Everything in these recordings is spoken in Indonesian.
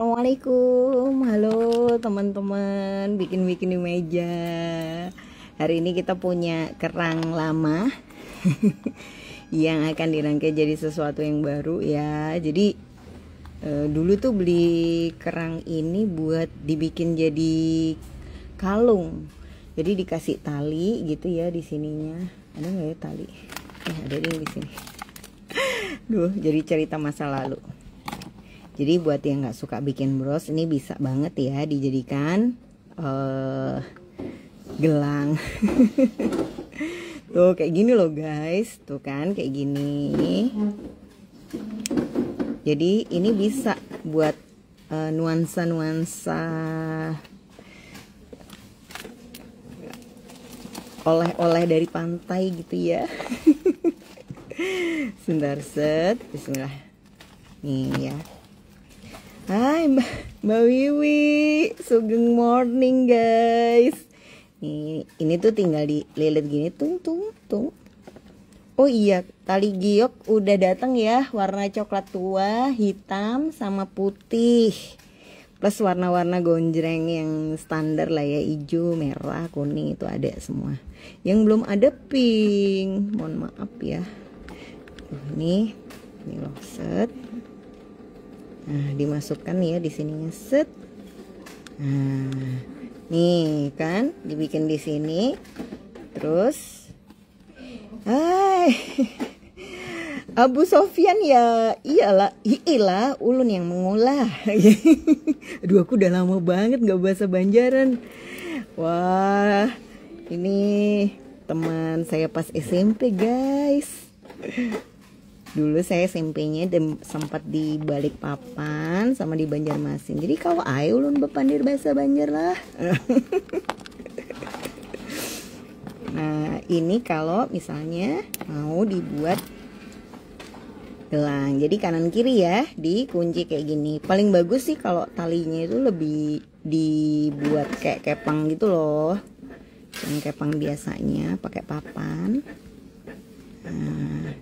Assalamualaikum, halo teman-teman, bikin-bikin di meja. Hari ini kita punya kerang lama yang akan dirangkai jadi sesuatu yang baru ya. Jadi dulu tuh beli kerang ini buat dibikin jadi kalung. Jadi dikasih tali gitu ya di sininya. Ada nggak ya tali? Ada nih di sini. Duh, jadi cerita masa lalu. Jadi buat yang nggak suka bikin bros, ini bisa banget ya dijadikan gelang. Tuh kayak gini loh guys, tuh kan kayak gini. Jadi ini bisa buat nuansa-nuansa oleh-oleh dari pantai gitu ya. Sebentar, set, bismillah. Nih ya. Hai Mbak Wiwi, sugeng morning guys. Ini tuh tinggal dililit gini, tung. Oh iya, tali giok udah datang ya, warna coklat tua, hitam sama putih. Plus warna-warna gonjreng yang standar lah ya, hijau, merah, kuning itu ada semua. Yang belum ada pink, mohon maaf ya. Ini loh, set. Nah, dimasukkan ya di sininya, set. Nah, nih kan dibikin di sini. Terus hai Abu Sofyan ya, iyalah ulun yang mengolah. Aduh, aku udah lama banget gak bahasa Banjaran. Wah, ini teman saya pas SMP guys. Dulu saya SMP-nya sempat di Balikpapan sama di Banjarmasin. Jadi kalau ayo ulun bepandir bahasa Banjar lah. Nah, ini kalau misalnya mau dibuat gelang. Jadi kanan kiri ya, dikunci kayak gini. Paling bagus sih kalau talinya itu lebih dibuat kayak kepang gitu loh. Yang kepang biasanya pakai papan. Nah,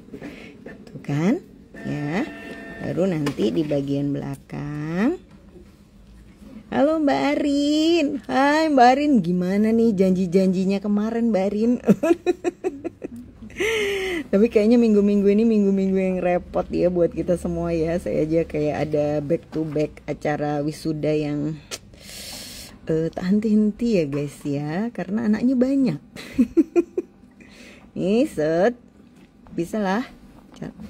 tuh kan ya, baru nanti di bagian belakang. Halo Mbak Arin, hai Mbak Arin, gimana nih janji-janjinya kemarin Mbak Arin? Tapi kayaknya minggu-minggu ini minggu-minggu yang repot ya buat kita semua ya. Saya aja kayak ada back to back acara wisuda yang tak henti-henti ya guys ya, karena anaknya banyak. Nih set, bisa lah.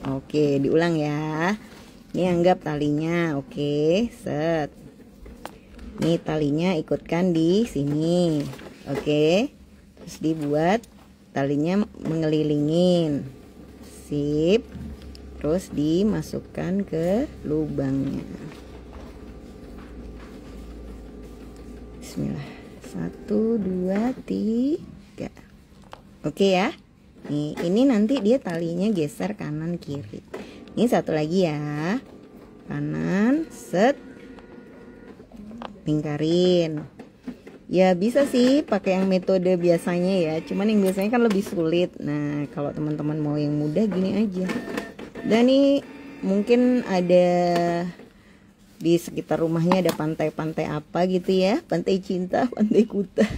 Oke, diulang ya. Ini anggap talinya, oke, set. Nih talinya ikutkan di sini, oke. Terus dibuat talinya mengelilingin, sip. Terus dimasukkan ke lubangnya. Bismillah. 1, 2, 3. Oke ya. Nih, ini nanti dia talinya geser kanan kiri. Ini satu lagi ya. Kanan, set. Lingkarin. Ya bisa sih pakai yang metode biasanya ya. Cuman yang biasanya kan lebih sulit. Nah, kalau teman-teman mau yang mudah gini aja. Dan nih mungkin ada di sekitar rumahnya ada pantai-pantai apa gitu ya. Pantai Cinta, Pantai Kuta.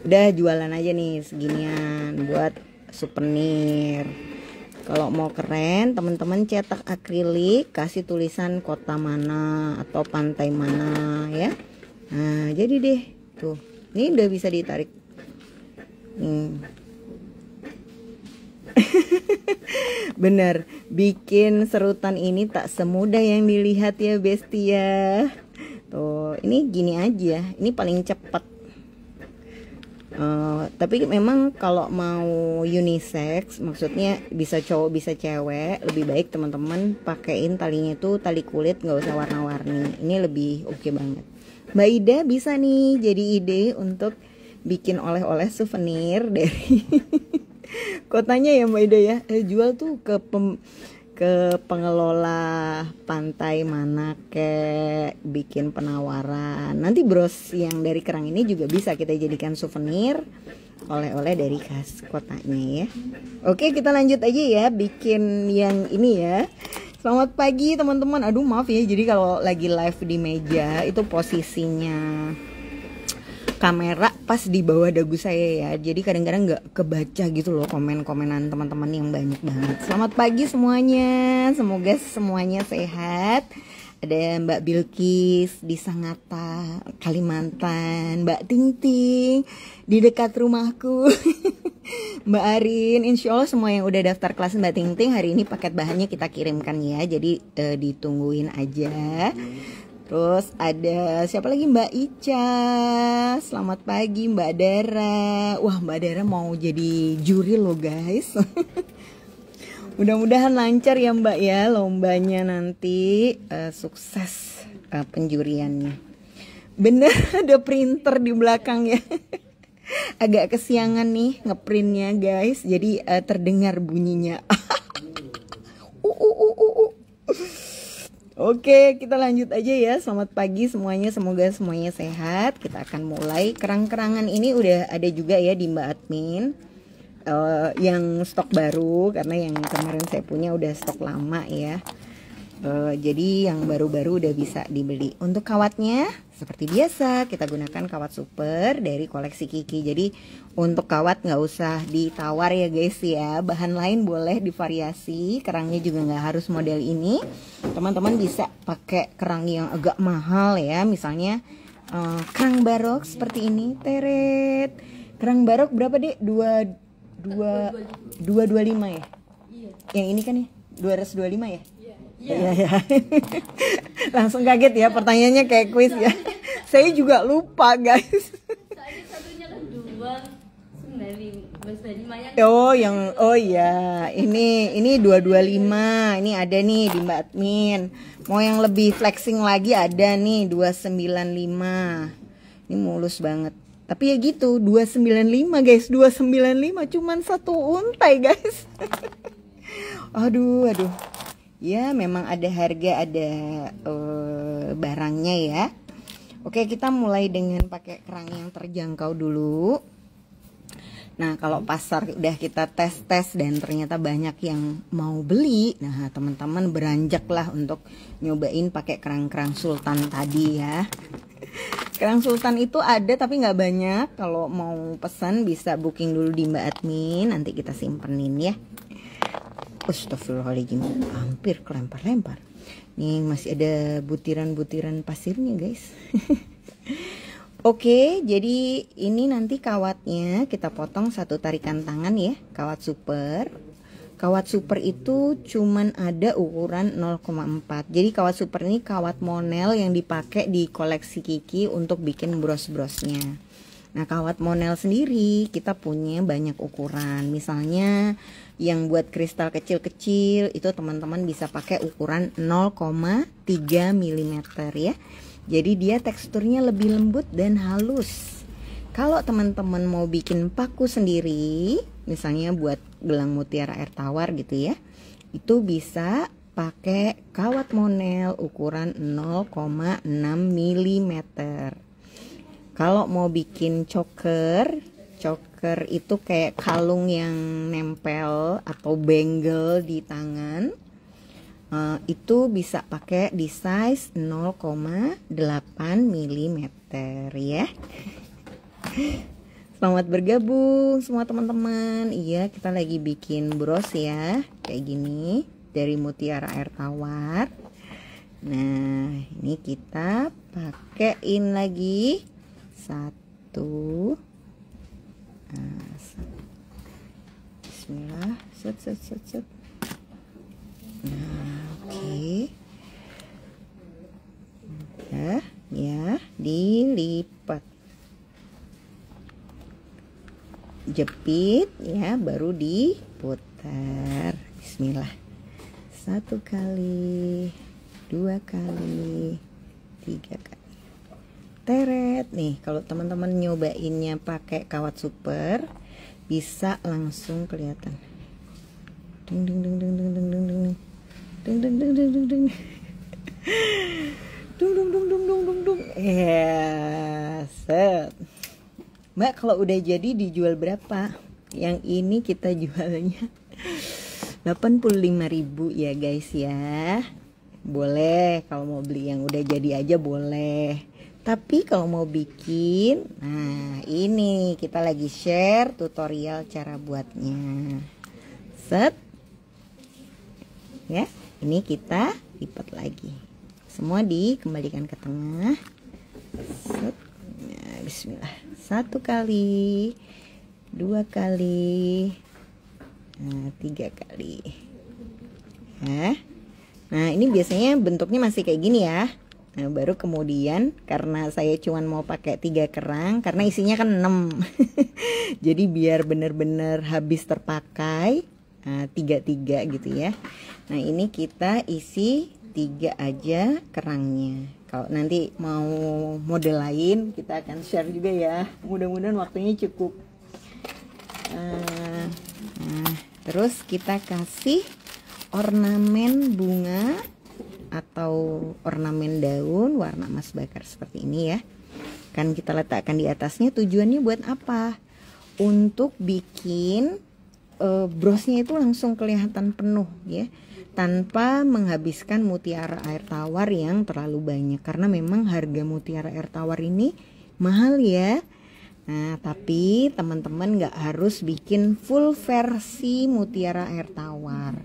Udah jualan aja nih seginian buat souvenir. Kalau mau keren, teman-teman cetak akrilik, kasih tulisan kota mana atau pantai mana ya. Nah, jadi deh tuh. Ini udah bisa ditarik. Bener, bikin serutan ini tak semudah yang dilihat ya bestia. Tuh, ini gini aja. Ini paling cepat. Tapi memang kalau mau unisex, maksudnya bisa cowok bisa cewek, lebih baik teman-teman pakein talinya itu tali kulit, nggak usah warna-warni. Ini lebih oke banget. Mbak Ida bisa nih jadi ide untuk bikin oleh-oleh souvenir dari kotanya ya Mbak Ida ya. Jual tuh ke pengelola pantai mana, kayak bikin penawaran. Nanti bros yang dari kerang ini juga bisa kita jadikan souvenir, oleh-oleh dari khas kotanya ya. Oke, kita lanjut aja ya bikin yang ini ya. Selamat pagi teman-teman. Aduh maaf ya, jadi kalau lagi live di meja itu posisinya kamera pas di bawah dagu saya ya. Jadi kadang-kadang nggak kebaca gitu loh komen-komenan teman-teman yang banyak banget. Selamat pagi semuanya. Semoga semuanya sehat. Ada Mbak Bilkis di Sangatta, Kalimantan, Mbak Ting Ting di dekat rumahku, Mbak Arin. Insya Allah semua yang udah daftar kelas Mbak Ting Ting hari ini paket bahannya kita kirimkan ya. Jadi ditungguin aja. Terus ada siapa lagi, Mbak Ica. Selamat pagi Mbak Dara. Wah Mbak Dara mau jadi juri loh guys. Mudah-mudahan lancar ya Mbak ya lombanya nanti, sukses penjuriannya. Bener ada printer di belakang ya. Agak kesiangan nih ngeprintnya guys, jadi terdengar bunyinya. Oke, kita lanjut aja ya. Selamat pagi semuanya, semoga semuanya sehat. Kita akan mulai. Kerang-kerangan ini udah ada juga ya di Mbak Admin, yang stok baru, karena yang kemarin saya punya udah stok lama ya. Jadi yang baru-baru udah bisa dibeli. Untuk kawatnya seperti biasa kita gunakan kawat super dari koleksi Kiki. Jadi untuk kawat nggak usah ditawar ya guys ya. Bahan lain boleh divariasi. Kerangnya juga nggak harus model ini. Teman-teman bisa pakai kerang yang agak mahal ya. Misalnya kerang barok seperti ini. Teret. Kerang barok berapa deh? 225 ya? Iya. Yang ini kan ya? 225 ya? Iya. Iya. Langsung kaget ya, pertanyaannya kayak kuis ya. Saya juga lupa guys. Soalnya satunya kan 295 ya. Oh ya, ini 225. Ini ada nih di Mbak Admin. Mau yang lebih flexing lagi ada nih 295. Ini mulus banget. Tapi ya gitu, 295 guys, 295 cuman satu untai guys. Aduh. Ya memang ada harga, ada barangnya ya. Oke, kita mulai dengan pakai kerang yang terjangkau dulu. Nah, kalau pasar udah kita tes-tes dan ternyata banyak yang mau beli, nah teman-teman beranjaklah untuk nyobain pakai kerang-kerang sultan tadi ya. Kerang sultan itu ada tapi nggak banyak. Kalau mau pesan bisa booking dulu di Mbak Admin, nanti kita simpenin ya. Astagfirullahaladzim, hampir kelempar-lempar. Nih masih ada butiran-butiran pasirnya guys. Oke, jadi ini nanti kawatnya kita potong satu tarikan tangan ya, kawat super. Kawat super itu cuman ada ukuran 0,4. Jadi kawat super ini kawat monel yang dipakai di koleksi Kiki untuk bikin bros-brosnya. Nah, kawat monel sendiri kita punya banyak ukuran. Misalnya yang buat kristal kecil-kecil itu teman-teman bisa pakai ukuran 0,3 mm ya. Jadi dia teksturnya lebih lembut dan halus. Kalau teman-teman mau bikin paku sendiri, misalnya buat gelang mutiara air tawar gitu ya, itu bisa pakai kawat monel ukuran 0,6 mm. Kalau mau bikin choker itu kayak kalung yang nempel atau bangle di tangan, itu bisa pakai di size 0,8 mm ya. Selamat bergabung semua teman-teman. Iya, kita lagi bikin bros ya, kayak gini dari mutiara air tawar. Nah, ini kita pakein lagi satu. Nah, bismillah, set. Nah, oke. Ya, dilipat. Jepit ya, baru diputar. Bismillah. 1 kali, 2 kali, 3 kali. Teret nih, kalau teman-teman nyobainnya pakai kawat super bisa langsung kelihatan. Ya, set. Mbak, kalau udah jadi dijual berapa? Yang ini kita jualnya 85.000 ya guys ya. Boleh kalau mau beli yang udah jadi aja boleh. Tapi kalau mau bikin, nah ini kita lagi share tutorial cara buatnya. Set. Ya, ini kita lipat lagi. Semua dikembalikan ke tengah. Set. Nah, bismillah. 1 kali, 2 kali, nah 3 kali. Nah ini biasanya bentuknya masih kayak gini ya. Nah baru kemudian karena saya cuman mau pakai 3 kerang karena isinya kan 6. Jadi biar bener-bener habis terpakai 3 gitu ya. Nah ini kita isi 3 aja kerangnya. Kalau nanti mau model lain kita akan share juga ya. Mudah-mudahan waktunya cukup. Terus kita kasih ornamen bunga atau ornamen daun warna emas bakar seperti ini ya. Kan kita letakkan di atasnya, tujuannya buat apa? Untuk bikin brosnya itu langsung kelihatan penuh ya, tanpa menghabiskan mutiara air tawar yang terlalu banyak. Karena memang harga mutiara air tawar ini mahal ya. Nah tapi teman-teman gak harus bikin full versi mutiara air tawar.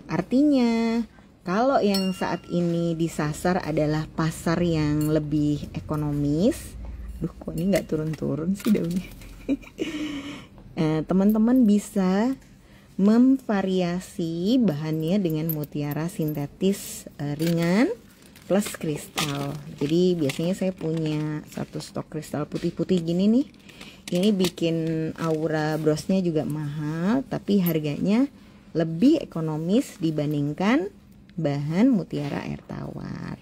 Artinya kalau yang saat ini disasar adalah pasar yang lebih ekonomis. Duh kok ini gak turun-turun sih daunnya. Teman-teman bisa memvariasi bahannya dengan mutiara sintetis ringan plus kristal. Jadi biasanya saya punya 1 stok kristal putih-putih gini nih. Ini bikin aura brosnya juga mahal, tapi harganya lebih ekonomis dibandingkan bahan mutiara air tawar.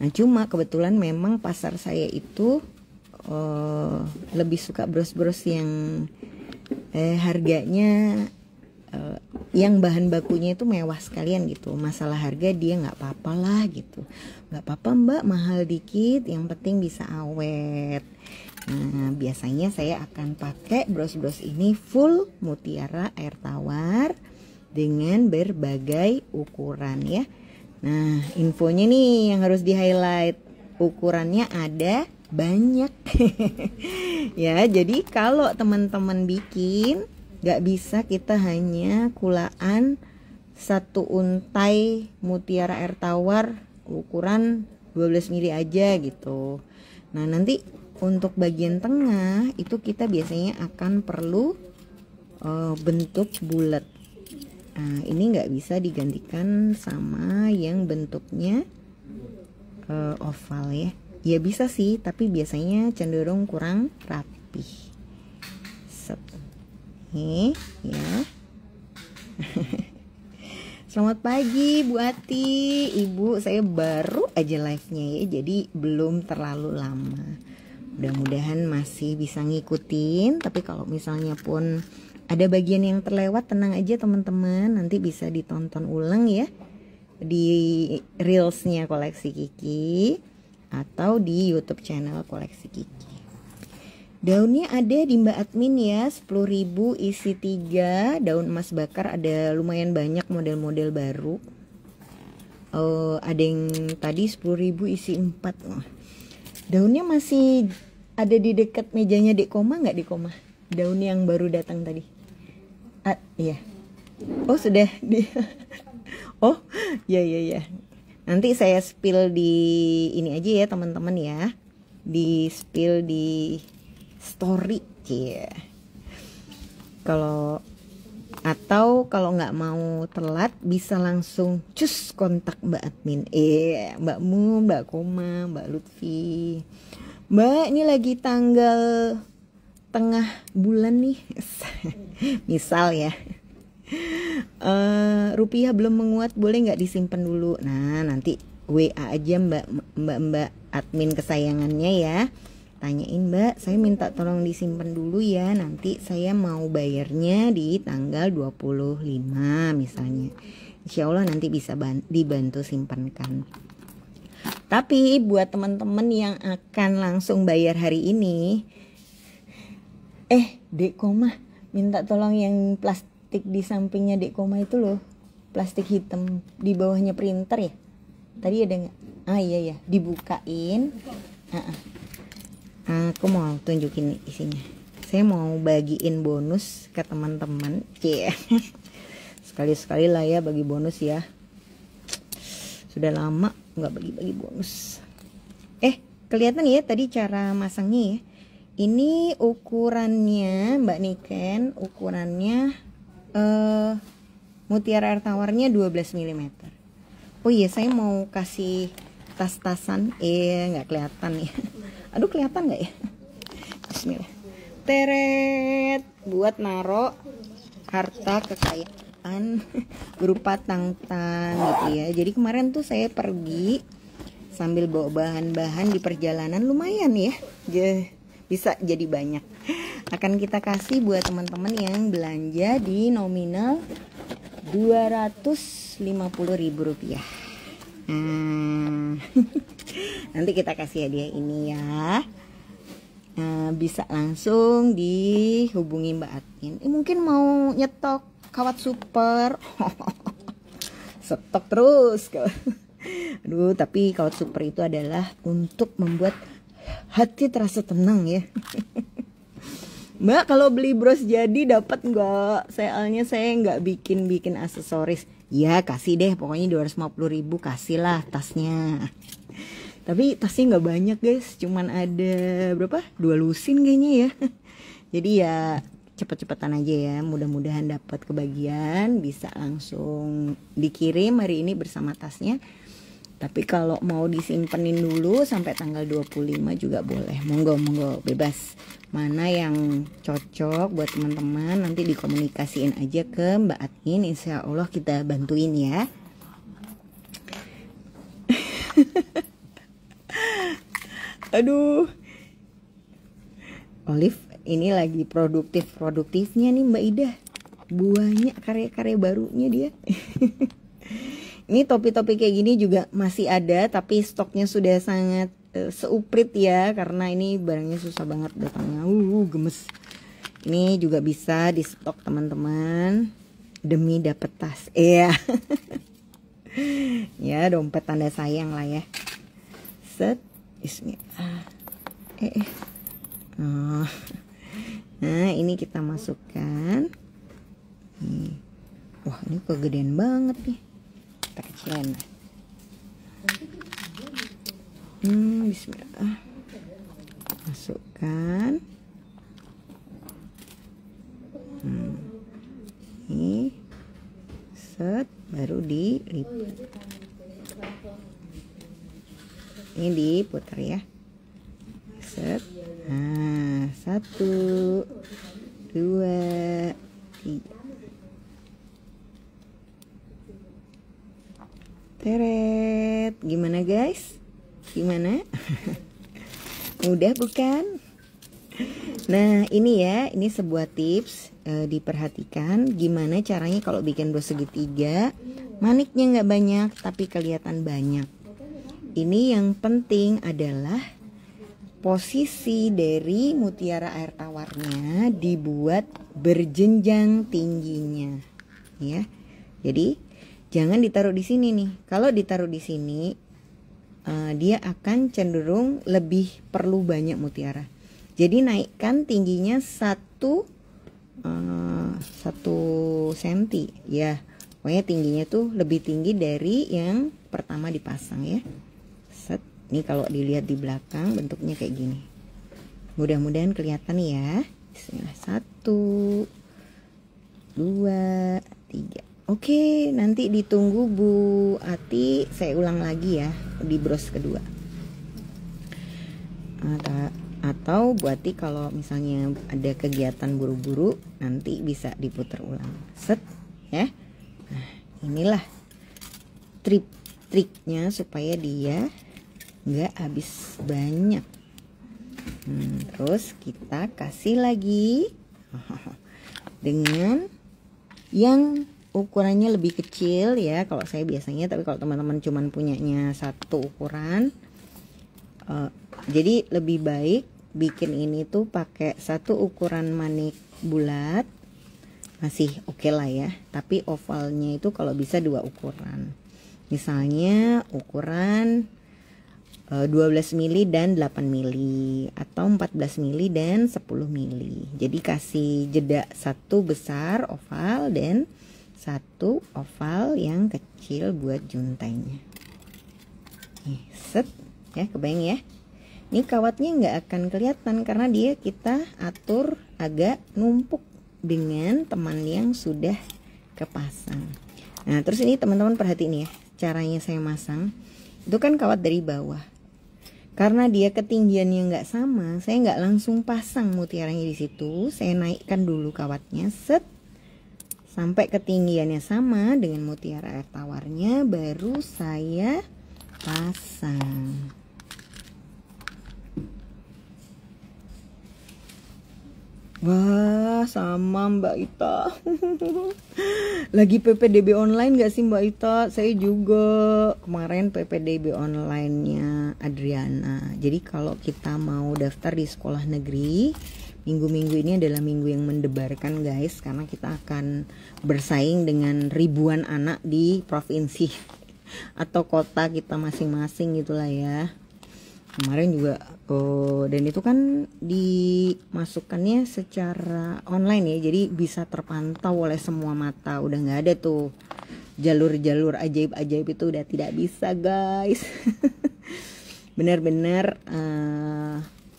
Nah cuma kebetulan memang pasar saya itu lebih suka bros-bros yang harganya yang bahan bakunya itu mewah sekalian gitu. Masalah harga dia nggak apa-apa lah gitu. Nggak apa-apa mbak, mahal dikit, yang penting bisa awet. Nah biasanya saya akan pakai bros-bros ini full mutiara air tawar dengan berbagai ukuran ya. Nah infonya nih yang harus di highlight, ukurannya ada banyak. Ya jadi kalau teman-teman bikin gak bisa kita hanya kulaan 1 untai mutiara air tawar ukuran 12 mili aja gitu. Nah nanti untuk bagian tengah itu kita biasanya akan perlu bentuk bulat. Nah ini nggak bisa digantikan sama yang bentuknya oval ya. Ya bisa sih, tapi biasanya cenderung kurang rapi. Nih ya. Selamat pagi Bu Ati. Ibu, saya baru aja live-nya ya, jadi belum terlalu lama. Mudah-mudahan masih bisa ngikutin. Tapi kalau misalnya pun ada bagian yang terlewat, tenang aja teman-teman, nanti bisa ditonton ulang ya di reelsnya Koleksi Kiki atau di YouTube channel Koleksi Kiki. Daunnya ada di Mbak Admin ya, 10.000 isi 3. Daun emas bakar ada lumayan banyak model-model baru. Ada yang tadi 10.000 isi 4. Daunnya masih ada di dekat mejanya Dek Koma nggak Dek Koma? Daun yang baru datang tadi. Iya. Oh sudah di. Oh ya. Nanti saya spill di ini aja ya teman-teman ya. Di spill di story ya. Kalau nggak mau telat bisa langsung cus kontak Mbak Admin. Mbak Mu, Mbak Koma, Mbak Lutfi. Mbak ini lagi tanggal tengah bulan nih. Misal ya. Rupiah belum menguat, boleh nggak disimpan dulu? Nah nanti WA aja mbak admin kesayangannya ya, tanyain Mbak, saya minta tolong disimpan dulu ya, nanti saya mau bayarnya di tanggal 25 misalnya. Insya Allah nanti bisa dibantu simpankan. Tapi buat teman-teman yang akan langsung bayar hari ini, Dek Koma minta tolong yang plastik di sampingnya Dek Koma itu loh, plastik hitam di bawahnya printer ya. Tadi ada nggak? Ah iya ya, dibukain. Aku mau tunjukin nih isinya. Saya mau bagiin bonus ke teman-teman. Yeah. Sekali-sekali lah ya bagi bonus ya. Sudah lama nggak bagi-bagi bonus. Kelihatan ya tadi cara masangnya ya. Ini ukurannya Mbak Niken, ukurannya mutiara air tawarnya 12 mm. Oh iya, saya mau kasih tas-tasan. Nggak kelihatan ya. Aduh, kelihatan nggak ya? Bismillah. Teret, buat naro harta kekayaan berupa tang-tang gitu ya. Jadi kemarin tuh saya pergi sambil bawa bahan-bahan di perjalanan, lumayan ya. Bisa jadi banyak. Akan kita kasih buat teman-teman yang belanja di nominal Rp250.000. Nanti kita kasih hadiah ini ya. Bisa langsung dihubungi Mbak Admin. Mungkin mau nyetok kawat super. Stok terus. Aduh, tapi kawat super itu adalah untuk membuat hati terasa tenang ya. Mbak, kalau beli bros jadi dapat nggak? Soalnya saya nggak bikin aksesoris. Ya kasih deh, pokoknya 250.000 kasih lah tasnya. Tapi tasnya nggak banyak guys, cuman ada berapa? 2 lusin kayaknya ya. Jadi ya cepet-cepetan aja ya, mudah-mudahan dapat kebagian, bisa langsung dikirim hari ini bersama tasnya. Tapi kalau mau disimpenin dulu sampai tanggal 25 juga boleh. Monggo bebas. Mana yang cocok buat teman-teman nanti dikomunikasiin aja ke Mbak Admin. Insya Allah kita bantuin ya. Aduh. Olive ini lagi produktifnya nih Mbak Ida. Banyak karya-karya barunya dia. Ini topi-topi kayak gini juga masih ada, tapi stoknya sudah sangat seuprit ya, karena ini barangnya susah banget datangnya. Gemes. Ini juga bisa di stok teman-teman demi dapet tas. Iya. Ya, dompet tanda sayang lah ya. Set. Bismillah. Nah, ini kita masukkan. Nih. Wah, ini kegedean banget nih. Kita kecilin. Bismillah. Masukkan. Ini set, baru dilipat. Ini diputar ya. Set. Nah, 1, 2, 3. Teret, gimana guys? Gimana? Mudah bukan? Nah ini ya, ini sebuah tips, diperhatikan gimana caranya kalau bikin bros segitiga, maniknya nggak banyak tapi kelihatan banyak. Ini yang penting adalah posisi dari mutiara air tawarnya dibuat berjenjang tingginya, ya. Jadi jangan ditaruh di sini nih. Kalau ditaruh di sini, dia akan cenderung lebih perlu banyak mutiara. Jadi naikkan tingginya 1 senti ya. Pokoknya tingginya tuh lebih tinggi dari yang pertama dipasang ya. Set. Ini kalau dilihat di belakang bentuknya kayak gini. Mudah-mudahan kelihatan ya. Bismillah. 1, 2, 3. Oke, nanti ditunggu Bu Ati, saya ulang lagi ya di bros kedua. Atau Bu Ati kalau misalnya ada kegiatan buru-buru nanti bisa diputar ulang. Set ya. Nah, inilah triknya supaya dia nggak habis banyak. Terus kita kasih lagi dengan yang ukurannya lebih kecil ya kalau saya biasanya, tapi kalau teman-teman cuman punyanya satu ukuran, jadi lebih baik bikin ini tuh pakai satu ukuran manik bulat masih oke lah ya. Tapi ovalnya itu kalau bisa 2 ukuran. Misalnya ukuran 12 mili dan 8 mili atau 14 mili dan 10 mili. Jadi kasih jeda satu besar oval dan satu oval yang kecil buat juntainya. Nih, set ya, kebayang ya. Ini kawatnya nggak akan kelihatan karena dia kita atur agak numpuk dengan teman yang sudah kepasang. Nah, terus ini teman-teman perhatiin ya, caranya saya masang. Itu kan kawat dari bawah. Karena dia ketinggiannya nggak sama, saya nggak langsung pasang mutiaranya di situ. Saya naikkan dulu kawatnya, set, sampai ketinggiannya sama dengan mutiara air tawarnya, baru saya pasang. Wah, sama Mbak Ita. Lagi PPDB online gak sih Mbak Ita? Saya juga kemarin PPDB online-nya Adriana. Jadi kalau kita mau daftar di sekolah negeri, minggu-minggu ini adalah minggu yang mendebarkan guys, karena kita akan bersaing dengan ribuan anak di provinsi atau kota kita masing-masing gitulah ya. Kemarin juga dan itu kan dimasukkannya secara online ya, jadi bisa terpantau oleh semua mata. Udah nggak ada tuh jalur-jalur ajaib-ajaib, itu udah tidak bisa guys. Benar-benar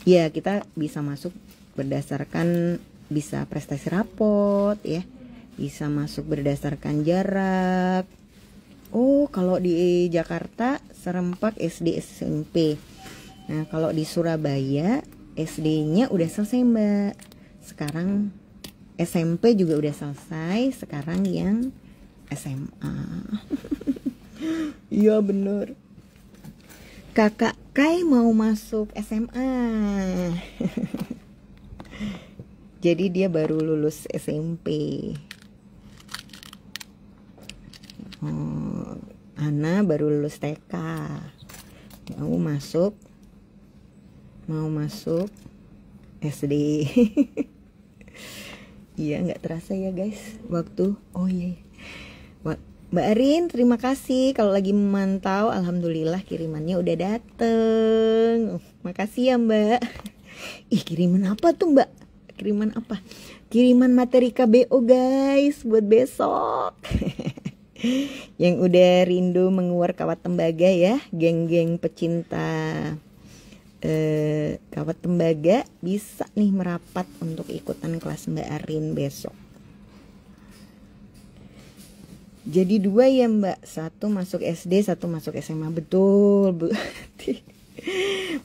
ya kita bisa masuk berdasarkan bisa prestasi rapot ya, bisa masuk berdasarkan jarak. Oh, kalau di Jakarta serempak SD SMP. Nah, kalau di Surabaya SD-nya udah selesai Mbak. Sekarang SMP juga udah selesai. Sekarang yang SMA. Iya bener. Kakak Kai mau masuk SMA. Jadi dia baru lulus SMP. Ana baru lulus TK. Mau masuk SD. Iya, nggak terasa ya guys waktu. Oh iya, Mbak Arin terima kasih kalau lagi memantau. Alhamdulillah kirimannya udah dateng. Makasih ya Mbak. Ih, kiriman apa tuh Mbak? Kiriman apa? Kiriman materi KBO guys buat besok. Yang udah rindu menguar kawat tembaga ya, geng-geng pecinta kawat tembaga bisa nih merapat untuk ikutan kelas Mbak Arin besok. Jadi 2 ya Mbak, 1 masuk SD, 1 masuk SMA. Betul Bu.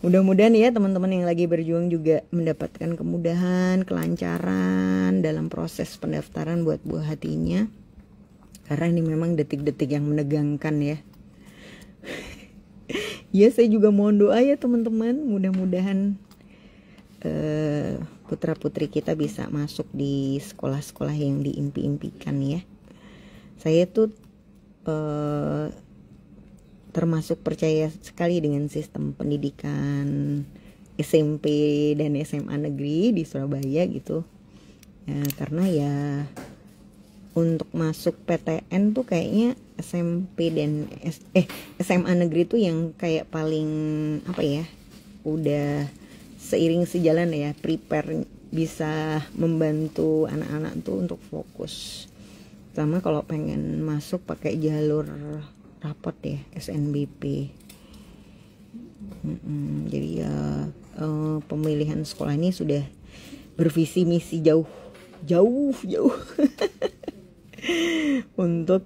Mudah-mudahan ya teman-teman yang lagi berjuang juga mendapatkan kemudahan, kelancaran dalam proses pendaftaran buat buah hatinya. Karena ini memang detik-detik yang menegangkan ya. Ya, saya juga mohon doa ya teman-teman. Mudah-mudahan putra-putri kita bisa masuk di sekolah-sekolah yang diimpi-impikan ya. Saya tuh termasuk percaya sekali dengan sistem pendidikan SMP dan SMA negeri di Surabaya gitu. Ya, karena ya untuk masuk PTN tuh kayaknya SMP dan SMA negeri tuh yang kayak paling apa ya, udah seiring sejalan ya, prepare bisa membantu anak-anak tuh untuk fokus. Sama kalau pengen masuk pakai jalur rapot ya, SNBP. Jadi ya pemilihan sekolah ini sudah bervisi misi jauh untuk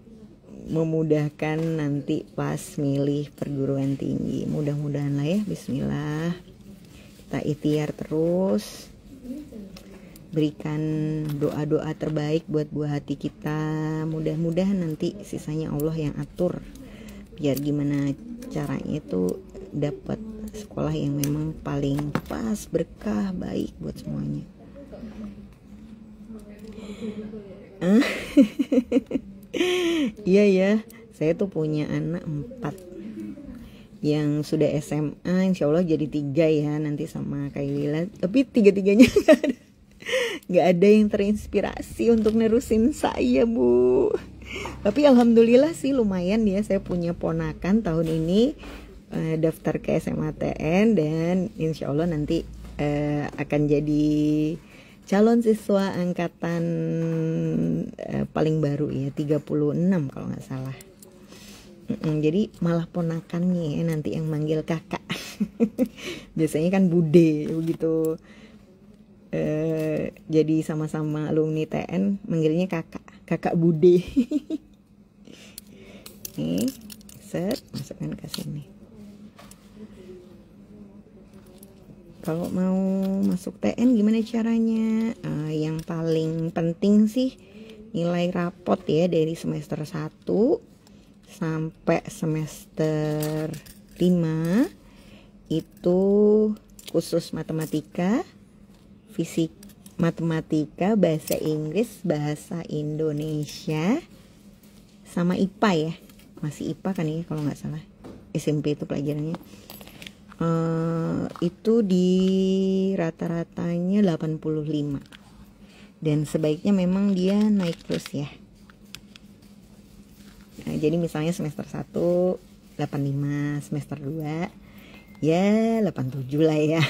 memudahkan nanti pas milih perguruan tinggi. Mudah-mudahan lah ya, bismillah. Kita ikhtiar terus, berikan doa-doa terbaik buat buah hati kita. Mudah-mudahan nanti sisanya Allah yang atur, biar gimana caranya itu dapat sekolah yang memang paling pas, berkah, baik buat semuanya. Iya ya, saya tuh punya anak 4 yang sudah SMA, insya Allah jadi 3 ya nanti sama Kailila. Tapi 3-3-nya gak ada. Nggak ada yang terinspirasi untuk nerusin saya, Bu. Tapi alhamdulillah sih lumayan ya, saya punya ponakan tahun ini daftar ke SMATN dan insya Allah nanti akan jadi calon siswa angkatan paling baru ya, 36 kalau nggak salah. Jadi malah ponakannya ya nanti yang manggil kakak. Biasanya kan bude begitu. Jadi sama-sama alumni TN manggilnya kakak bude. Nih, set, masukkan ke sini. Kalau mau masuk TN gimana caranya? Yang paling penting sih nilai rapot ya, dari semester 1 sampai semester 5 itu khusus matematika, fisik, matematika, bahasa Inggris, bahasa Indonesia, sama IPA ya. Masih IPA kan ya kalau nggak salah. SMP itu pelajarannya. Itu di rata-ratanya 85. Dan sebaiknya memang dia naik terus ya. Nah, jadi misalnya semester 1 85, semester 2 ya 87 lah ya.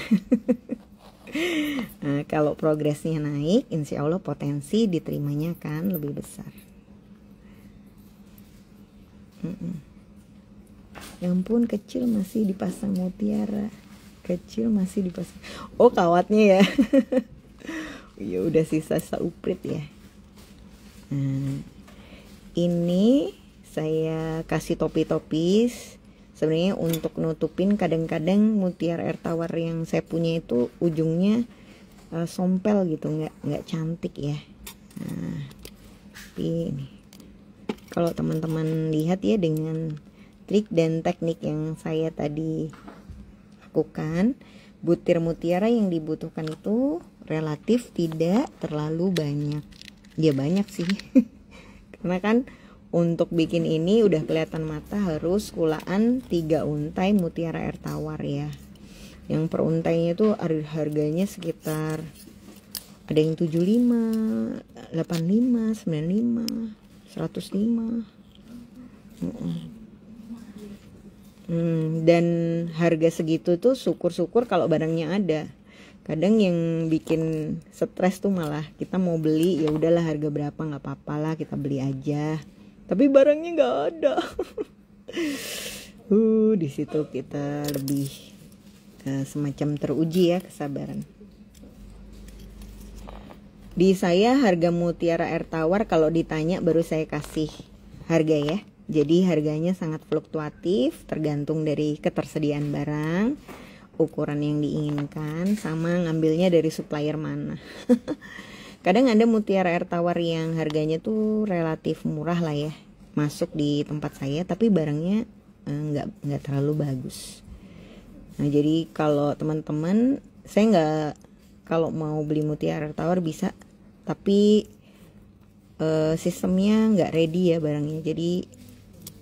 Nah, kalau progresnya naik, insya Allah potensi diterimanya kan lebih besar. Ya ampun, kecil masih dipasang mutiara. Kecil masih dipasang. Oh, kawatnya ya. Ya udah sisa-sisa uprit ya. Nah, ini saya kasih topi-topi sebenarnya untuk nutupin, kadang-kadang mutiara air tawar yang saya punya itu ujungnya sompel gitu, nggak cantik ya. Nah, tapi ini kalau teman-teman lihat ya, dengan trik dan teknik yang saya tadi lakukan, butir mutiara yang dibutuhkan itu relatif tidak terlalu banyak. Ya banyak sih. Karena kan untuk bikin ini udah kelihatan mata harus kulaan 3 untai mutiara air tawar ya. Yang per untainya itu harganya sekitar ada yang 75, 85, 95, 105. Dan harga segitu tuh syukur-syukur kalau barangnya ada. Kadang yang bikin stres tuh malah kita mau beli, ya udahlah harga berapa nggak apa-apa lah, kita beli aja. Tapi barangnya nggak ada. Di situ kita lebih semacam teruji ya kesabaran. Di saya harga mutiara air tawar kalau ditanya baru saya kasih harga ya. Jadi harganya sangat fluktuatif, tergantung dari ketersediaan barang, ukuran yang diinginkan, sama ngambilnya dari supplier mana. Kadang ada mutiara air tawar yang harganya tuh relatif murah lah ya, masuk di tempat saya, tapi barangnya nggak terlalu bagus. Nah jadi kalau teman-teman, saya nggak, kalau mau beli mutiara air tawar bisa, tapi sistemnya nggak ready ya barangnya. Jadi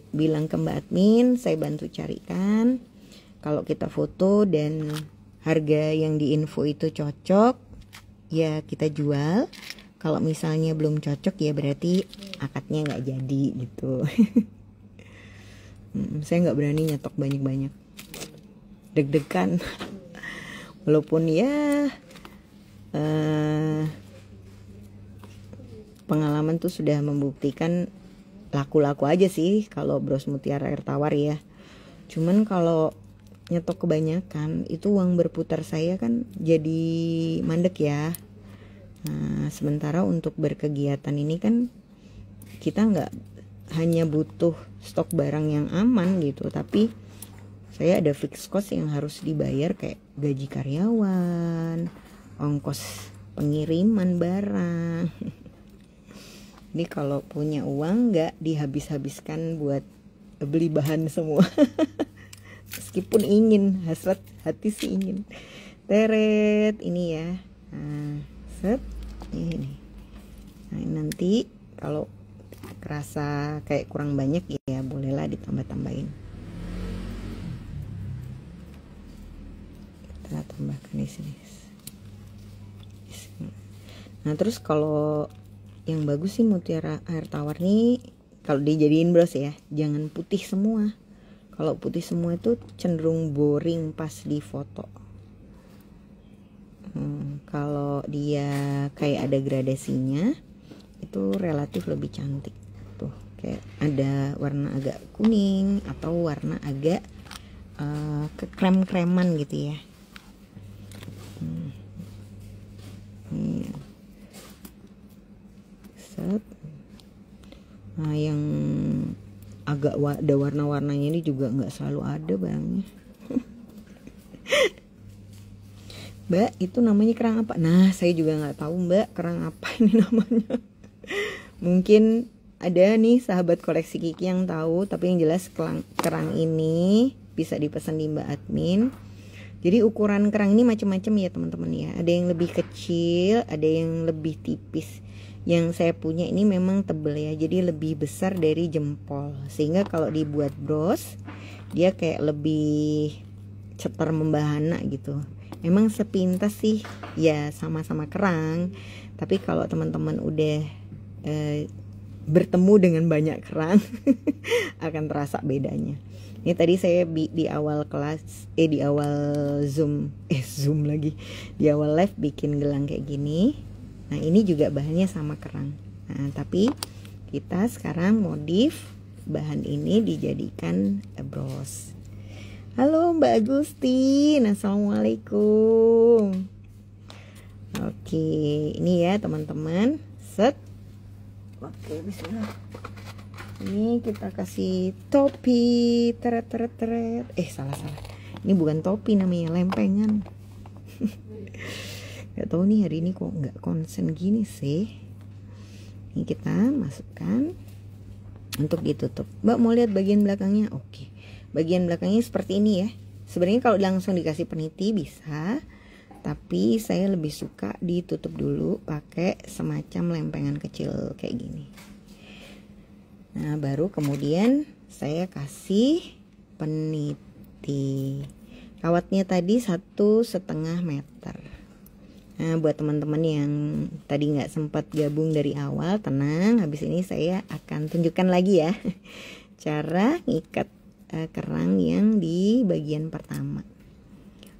bilang ke Mbak Admin, saya bantu carikan. Kalau kita foto dan harga yang diinfo itu cocok, ya kita jual. Kalau misalnya belum cocok ya berarti akadnya nggak jadi gitu. Saya nggak berani nyetok banyak-banyak, deg-degan. Walaupun ya pengalaman tuh sudah membuktikan laku-laku aja sih kalau bros mutiara air tawar ya. Cuman kalau nyetok kebanyakan itu uang berputar saya kan jadi mandek ya. Nah, sementara untuk berkegiatan ini kan kita nggak hanya butuh stok barang yang aman gitu, tapi saya ada fixed cost yang harus dibayar kayak gaji karyawan, ongkos pengiriman barang. Jadi kalau punya uang nggak dihabis-habiskan buat beli bahan semua. Meskipun ingin, hasrat hati sih ingin. Teret ini ya. Nah, set ini. Nah, nanti kalau kerasa kayak kurang banyak ya bolehlah ditambah-tambahin. Kita tambahkan di sini. Nah terus kalau yang bagus sih mutiara air tawar nih kalau dijadiin bros ya, jangan putih semua. Kalau putih semua itu cenderung boring pas di foto. Kalau dia kayak ada gradasinya itu relatif lebih cantik. Tuh kayak ada warna agak kuning atau warna agak kekrem-kreman gitu ya. Set. Nah yang agak ada warna-warnanya ini juga nggak selalu ada barangnya. Mbak itu namanya kerang apa? Nah saya juga nggak tahu mbak kerang apa ini namanya. Mungkin ada nih sahabat koleksi Kiki yang tahu, tapi yang jelas kerang ini bisa dipesan di Mbak Admin. Jadi ukuran kerang ini macam-macam ya teman-teman ya. Ada yang lebih kecil, ada yang lebih tipis. Yang saya punya ini memang tebel ya, jadi lebih besar dari jempol. Sehingga kalau dibuat bros, dia kayak lebih cetar membahana gitu. Emang sepintas sih ya sama-sama kerang, tapi kalau teman-teman udah bertemu dengan banyak kerang akan terasa bedanya. Ini tadi saya di awal kelas di awal zoom lagi, di awal live bikin gelang kayak gini. Nah ini juga bahannya sama kerang. Nah tapi kita sekarang modif bahan ini dijadikan bros. Halo Mbak Agustin, assalamualaikum. Oke, ini ya teman-teman. Set. Oke, bismillah. Ini kita kasih topi. Teret. Salah. Ini bukan topi namanya, lempengan. Gak tahu nih hari ini kok nggak konsen gini sih. Ini kita masukkan untuk ditutup. Mbak mau lihat bagian belakangnya? Oke. Bagian belakangnya seperti ini ya. Sebenarnya kalau langsung dikasih peniti bisa, tapi saya lebih suka ditutup dulu pakai semacam lempengan kecil kayak gini. Nah baru kemudian saya kasih peniti. Kawatnya tadi 1,5 meter. Nah buat teman-teman yang tadi nggak sempat gabung dari awal, tenang, habis ini saya akan tunjukkan lagi ya cara ngikat kerang yang di bagian pertama,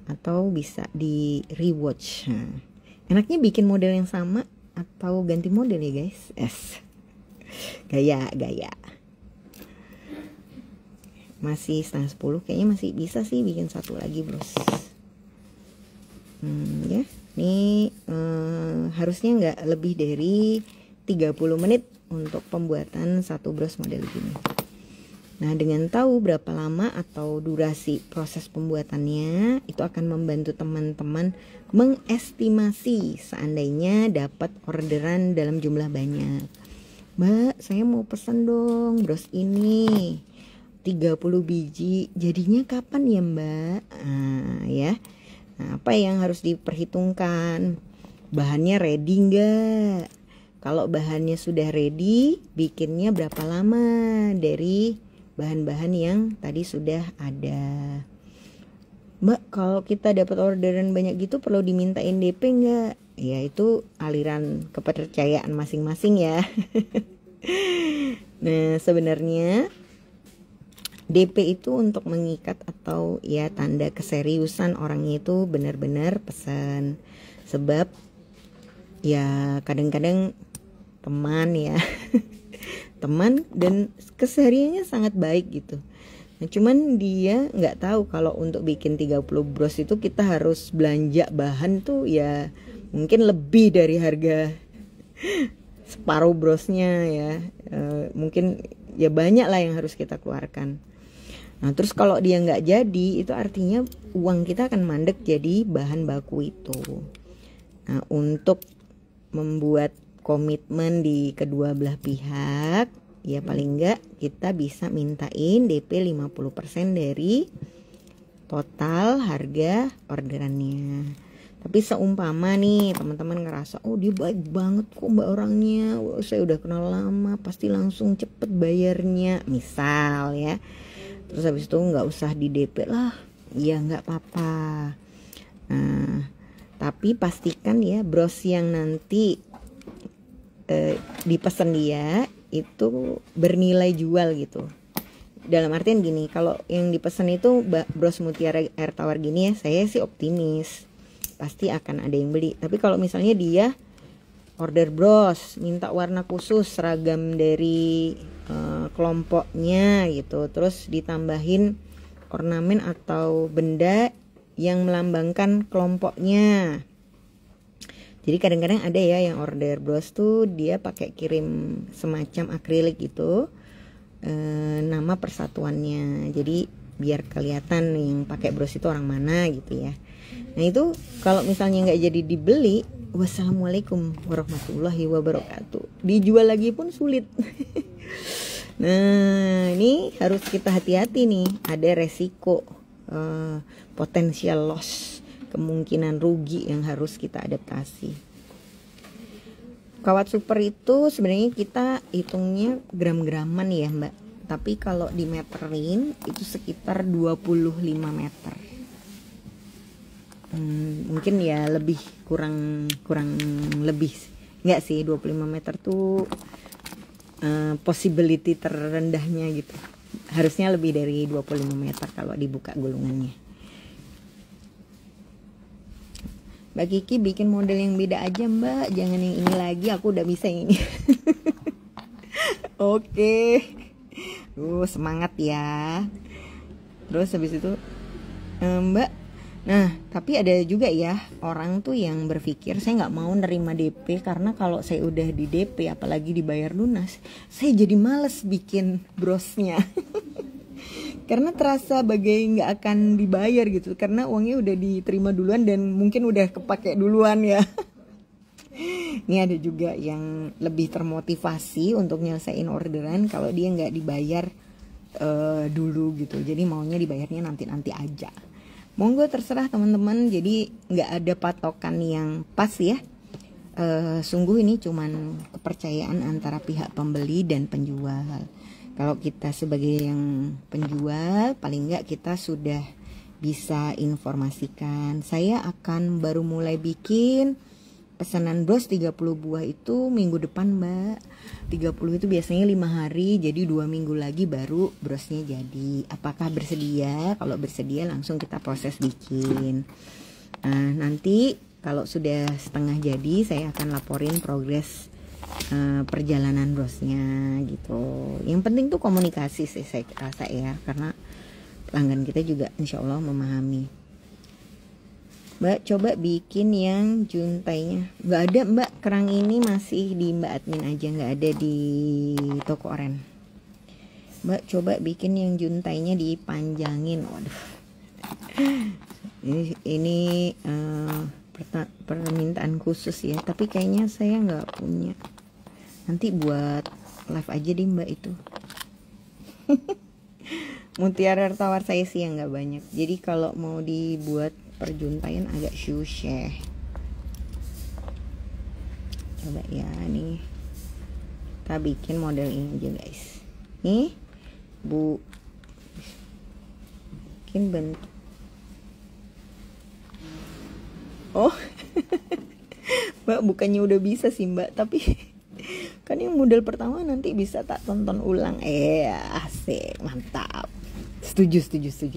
atau bisa di rewatch. Nah, enaknya bikin model yang sama atau ganti model ya guys. Gaya masih 9:30, kayaknya masih bisa sih bikin satu lagi bros. Ya ini harusnya nggak lebih dari 30 menit untuk pembuatan satu bros model gini. Nah dengan tahu berapa lama atau durasi proses pembuatannya, itu akan membantu teman-teman mengestimasi seandainya dapat orderan dalam jumlah banyak. Mbak saya mau pesan dong bros ini 30 biji, jadinya kapan ya mbak? Ya. Nah, apa yang harus diperhitungkan? Bahannya ready nggak? Kalau bahannya sudah ready, bikinnya berapa lama dari bahan-bahan yang tadi sudah ada. Mbak kalau kita dapat orderan banyak gitu perlu dimintain DP nggak? Ya itu aliran kepercayaan masing-masing ya. Nah sebenarnya DP itu untuk mengikat atau ya tanda keseriusan orangnya itu benar-benar pesan. Sebab ya kadang-kadang teman ya teman dan kesehariannya sangat baik gitu. Nah, cuman dia nggak tahu kalau untuk bikin 30 bros itu kita harus belanja bahan tuh ya mungkin lebih dari harga separuh brosnya ya. Mungkin ya banyak lah yang harus kita keluarkan. Nah terus kalau dia nggak jadi, itu artinya uang kita akan mandek jadi bahan baku itu. Nah untuk membuat komitmen di kedua belah pihak, ya paling enggak kita bisa mintain DP 50% dari total harga orderannya. Tapi seumpama nih teman-teman ngerasa oh dia baik banget kok mbak orangnya, saya udah kenal lama, pasti langsung cepet bayarnya misal ya, terus habis itu nggak usah di DP lah, ya nggak apa-apa. Nah tapi pastikan ya bros yang nanti dipesan dia itu bernilai jual gitu. Dalam artian gini, kalau yang dipesan itu bros mutiara air tawar gini ya, saya sih optimis pasti akan ada yang beli. Tapi kalau misalnya dia order bros, minta warna khusus seragam dari kelompoknya gitu, terus ditambahin ornamen atau benda yang melambangkan kelompoknya. Jadi kadang-kadang ada ya yang order bros tuh dia pakai kirim semacam akrilik gitu, nama persatuannya. Jadi biar kelihatan yang pakai bros itu orang mana gitu ya. Nah itu kalau misalnya nggak jadi dibeli, wassalamualaikum warahmatullahi wabarakatuh. Dijual lagi pun sulit. Nah ini harus kita hati-hati nih, ada resiko potensial loss, kemungkinan rugi yang harus kita adaptasi. Kawat super itu sebenarnya kita hitungnya gram-graman ya mbak, tapi kalau dimeterin itu sekitar 25 meter. Mungkin ya lebih kurang lebih, enggak sih 25 meter tuh possibility terendahnya gitu. Harusnya lebih dari 25 meter kalau dibuka gulungannya. Mbak Kiki bikin model yang beda aja mbak, jangan yang ini lagi, aku udah bisa yang ini. Oke. Semangat ya. Terus habis itu mbak, nah tapi ada juga ya orang tuh yang berpikir saya nggak mau nerima DP karena kalau saya udah di DP apalagi dibayar lunas, saya jadi males bikin brosnya. Karena terasa bagai nggak akan dibayar gitu, karena uangnya udah diterima duluan dan mungkin udah kepake duluan ya. Ini ada juga yang lebih termotivasi untuk nyelesain orderan kalau dia nggak dibayar dulu gitu, jadi maunya dibayarnya nanti aja. Monggo terserah teman-teman, jadi nggak ada patokan yang pas ya. Sungguh ini cuman kepercayaan antara pihak pembeli dan penjual. Kalau kita sebagai yang penjual, paling nggak kita sudah bisa informasikan. Saya akan baru mulai bikin pesanan bros 30 buah itu minggu depan mbak. 30 itu biasanya 5 hari, jadi 2 minggu lagi baru brosnya jadi. Apakah bersedia? Kalau bersedia langsung kita proses bikin. Nah nanti kalau sudah setengah jadi saya akan laporin progres perjalanan brosnya gitu. Yang penting tuh komunikasi sih saya rasa ya, karena pelanggan kita juga insya Allah memahami. Mbak coba bikin yang juntainya. Nggak ada mbak, kerang ini masih di mbak admin aja, nggak ada di toko oren. Mbak coba bikin yang juntainya dipanjangin. Waduh, ini permintaan khusus ya, tapi kayaknya saya nggak punya. Nanti buat live aja deh mbak itu. Mutiara tawar saya sih yang nggak banyak, jadi kalau mau dibuat perjuntaian agak susah. Coba ya nih, kita bikin model ini aja guys. Nih bu, bikin bentuk. Oh mbak, bukannya udah bisa sih mbak, tapi kan yang model pertama nanti bisa tak tonton ulang. Asik, mantap. Setuju,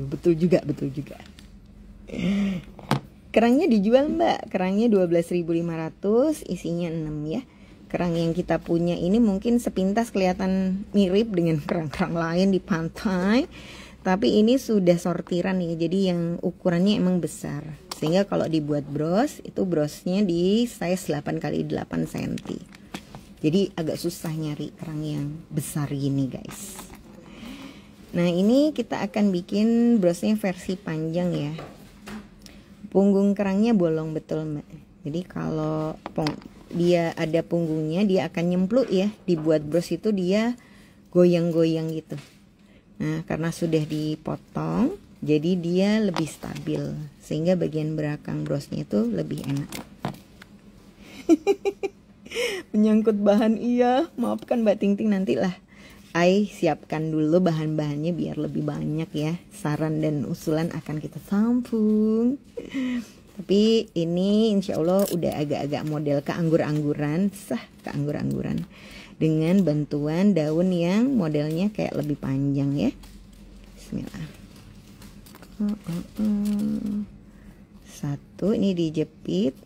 betul juga. Kerangnya dijual mbak, kerangnya 12.500, isinya 6 ya. Kerang yang kita punya ini mungkin sepintas kelihatan mirip dengan kerang-kerang lain di pantai, tapi ini sudah sortiran nih, jadi yang ukurannya emang besar, sehingga kalau dibuat bros itu brosnya di size 8x8 cm. Jadi agak susah nyari kerang yang besar gini guys. Nah ini kita akan bikin brosnya versi panjang ya. Punggung kerangnya bolong betul mbak. Jadi kalau dia ada punggungnya, dia akan nyempluk ya. Dibuat bros itu dia goyang-goyang gitu. Nah karena sudah dipotong, jadi dia lebih stabil, sehingga bagian belakang brosnya itu lebih enak. Menyangkut bahan iya, maafkan mbak Ting Ting, nantilah I siapkan dulu bahan-bahannya biar lebih banyak ya. Saran dan usulan akan kita tampung. Tapi ini insya Allah udah agak-agak model keanggur-angguran. Keanggur-angguran. Dengan bantuan daun yang modelnya kayak lebih panjang ya. Bismillah. Satu ini dijepit.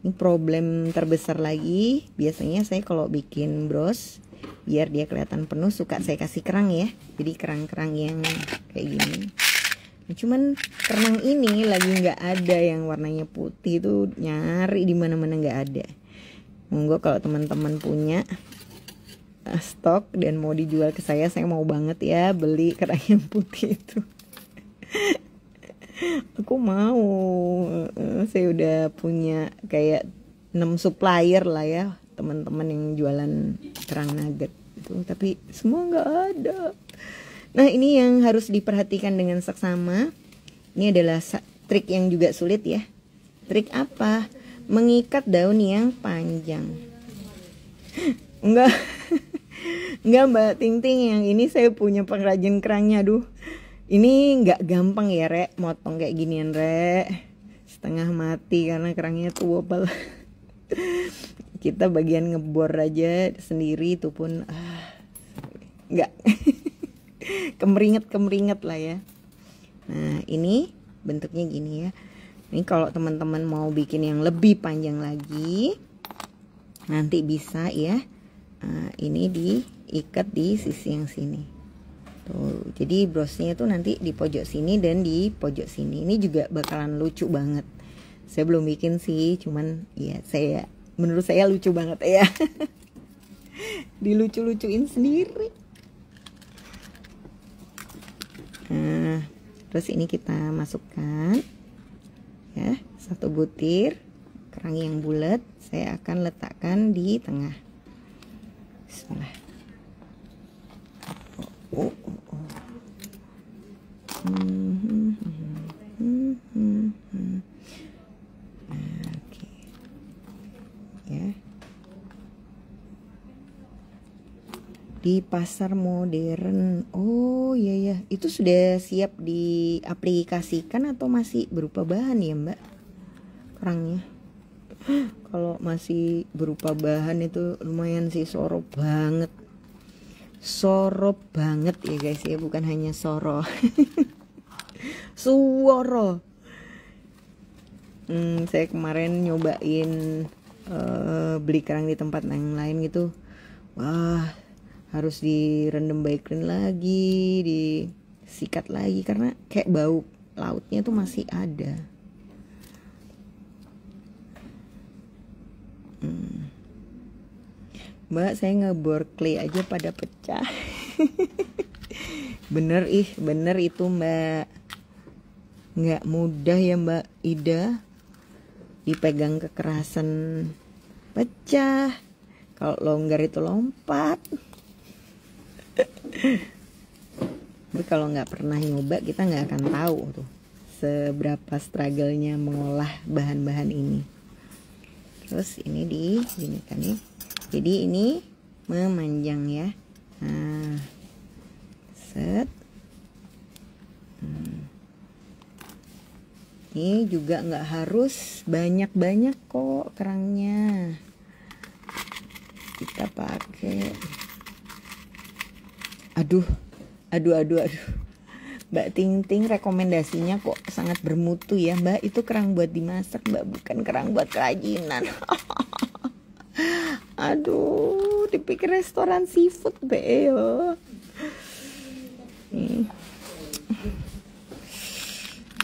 Ini problem terbesar lagi. Biasanya saya kalau bikin bros, biar dia kelihatan penuh, suka saya kasih kerang ya. Jadi kerang-kerang yang kayak gini. Nah, cuman kerang ini lagi nggak ada yang warnanya putih, tuh nyari di mana-mana nggak ada. Monggo kalau teman-teman punya stok dan mau dijual ke saya mau banget ya beli kerang yang putih itu. Aku mau. Saya udah punya kayak 6 supplier lah ya, teman-teman yang jualan kerang nugget itu, tapi semua nggak ada. Nah, ini yang harus diperhatikan dengan seksama. Ini adalah trik yang juga sulit ya. Trik apa? Mengikat daun yang panjang. Enggak. Enggak Mbak Ting Ting, yang ini saya punya pengrajin kerangnya. Aduh, ini nggak gampang ya Rek, motong kayak ginian Rek. Setengah mati karena kerangnya tua pala. Kita bagian ngebor aja sendiri itu pun nggak kemeringet lah ya. Nah, ini bentuknya gini ya. Ini kalau teman-teman mau bikin yang lebih panjang lagi, nanti bisa ya. Ini diikat di sisi yang sini. Tuh, jadi brosnya tuh nanti di pojok sini dan di pojok sini. Ini juga bakalan lucu banget. Saya belum bikin sih, cuman ya menurut saya lucu banget ya. Dilucu-lucuin sendiri. Nah, terus ini kita masukkan ya, 1 butir kerang yang bulat. Saya akan letakkan di tengah. Bismillah. Oke. Ya. Di pasar modern. Oh iya ya, itu sudah siap diaplikasikan atau masih berupa bahan ya Mbak kerangnya? Kalau masih berupa bahan itu lumayan sih sorop banget. Sorop banget ya guys ya, bukan hanya soro. Suworo. Saya kemarin nyobain beli kerang di tempat yang lain gitu. Wah, harus direndam baik lagi, disikat lagi karena kayak bau lautnya tuh masih ada. Mbak, saya ngebor clay aja pada pecah. Bener itu Mbak. Nggak mudah ya Mbak Ida. Dipegang kekerasan pecah. Kalau longgar itu lompat. Tapi kalau nggak pernah nyoba, kita nggak akan tahu tuh seberapa struggle-nya mengolah bahan-bahan ini. Terus ini gini kan ya. Jadi ini memanjang ya. Nah, set. Ini juga nggak harus banyak-banyak kok kerangnya. Kita pakai. Aduh. Mbak Ting Ting rekomendasinya kok sangat bermutu ya Mbak. Itu kerang buat dimasak Mbak, bukan kerang buat kerajinan. Aduh, dipikir restoran seafood yo.